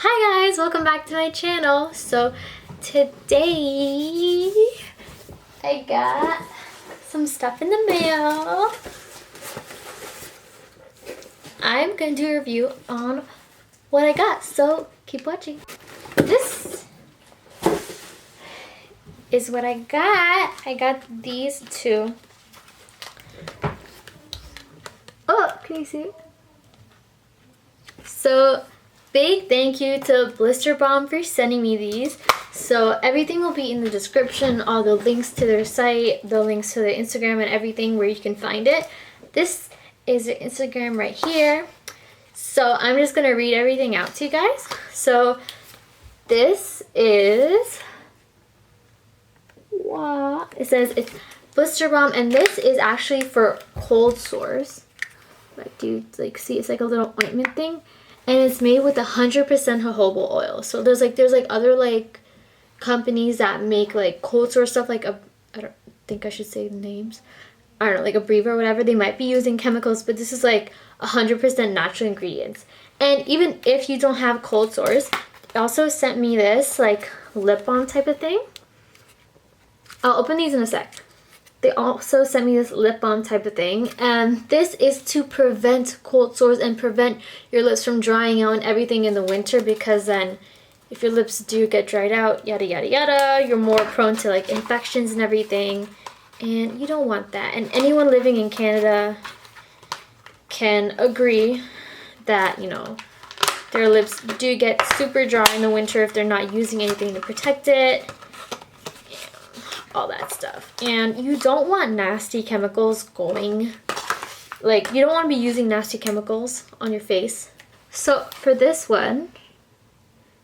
Hi guys, welcome back to my channel. So today I got some stuff in the mail. I'm going to do a review on what I got, so keep watching. This is what I got. I got these two. Oh, can you see it? So big thank you to Blister Balm for sending me these. So everything will be in the description, all the links to their site, the links to their Instagram and everything where you can find it. This is their Instagram right here. So I'm just going to read everything out to you guys. So this is, wow, it says it's Blister Balm, and this is actually for cold sores. Like, do you like see it's like a little ointment thing? And it's made with 100% jojoba oil. So there's other like companies that make like cold sore stuff, like I don't think I should say the names. I don't know, like Abreva or whatever. They might be using chemicals, but this is like 100% natural ingredients. And even if you don't have cold sores, they also sent me this like lip balm type of thing. I'll open these in a sec. They also sent me this lip balm type of thing, and this is to prevent cold sores and prevent your lips from drying out and everything in the winter, because then if your lips do get dried out, yada yada yada, you're more prone to like infections and everything, and you don't want that. And anyone living in Canada can agree that, you know, their lips do get super dry in the winter if they're not using anything to protect it. All that stuff. And you don't want nasty chemicals going, like, you don't want to be using nasty chemicals on your face. So for this one,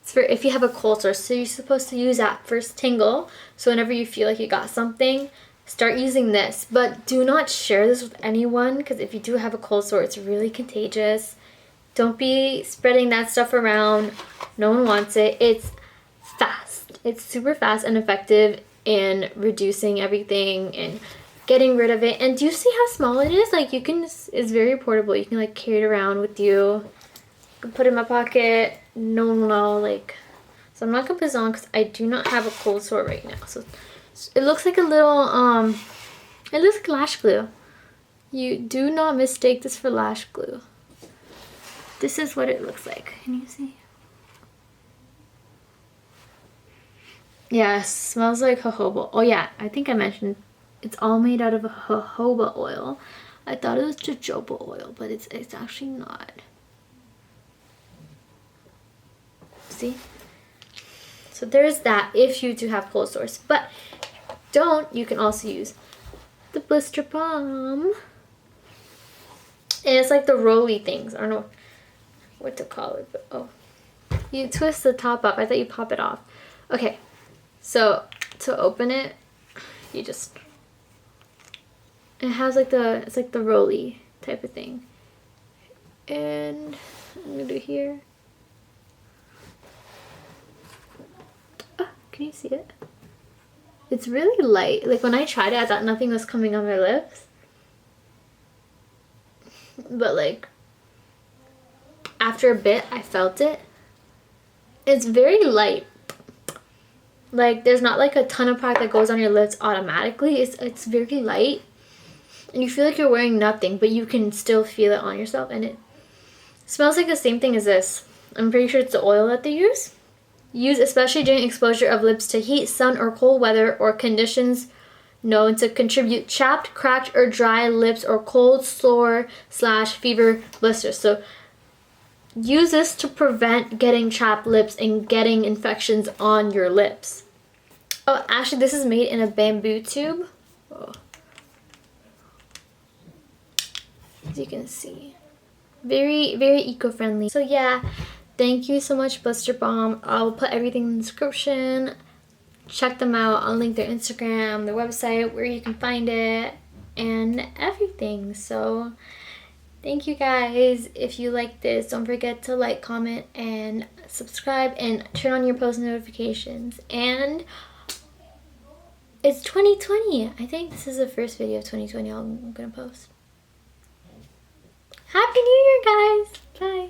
it's for if you have a cold sore. So you're supposed to use that first tingle. So whenever you feel like you got something, start using this. But do not share this with anyone, because if you do have a cold sore, it's really contagious. Don't be spreading that stuff around. No one wants it. It's fast. It's super fast and effective in reducing everything and getting rid of it. And do you see how small it is? Like, you can just, it's very portable. You can like carry it around with you. I can put it in my pocket. No one will know. Like, so I'm not gonna put this on because I do not have a cold sore right now. So it looks like a little it looks like lash glue. You do not mistake this for lash glue. This is what it looks like. Can you see? Yeah, it smells like jojoba. Oh yeah, I think I mentioned it's all made out of jojoba oil. I thought it was jojoba oil, but it's actually not. See? So there's that if you do have cold sores. But don't, you can also use the Blister Balm. And it's like the rolly things. I don't know what to call it, but oh. You twist the top up. I thought you pop it off. Okay. So to open it, you just, it has like it's like the rolly type of thing. And I'm gonna do here. Oh, can you see it? It's really light. Like when I tried it, I thought nothing was coming on my lips. But like after a bit, I felt it. It's very light. Like, there's not like a ton of product that goes on your lips automatically. It's very light. And you feel like you're wearing nothing, but you can still feel it on yourself. And it smells like the same thing as this. I'm pretty sure it's the oil that they use. Use especially during exposure of lips to heat, sun, or cold weather, or conditions known to contribute chapped, cracked, or dry lips, or cold, sore, / fever, blisters. So use this to prevent getting chapped lips and getting infections on your lips. Oh, actually, this is made in a bamboo tube. Oh. As you can see. Very, very eco-friendly. So yeah, thank you so much, Blister Balm. I'll put everything in the description. Check them out. I'll link their Instagram, their website, where you can find it, and everything. So thank you guys. If you like this, don't forget to like, comment, and subscribe, and turn on your post notifications. And it's 2020. I think this is the first video of 2020 I'm gonna post. Happy New Year, guys. Bye.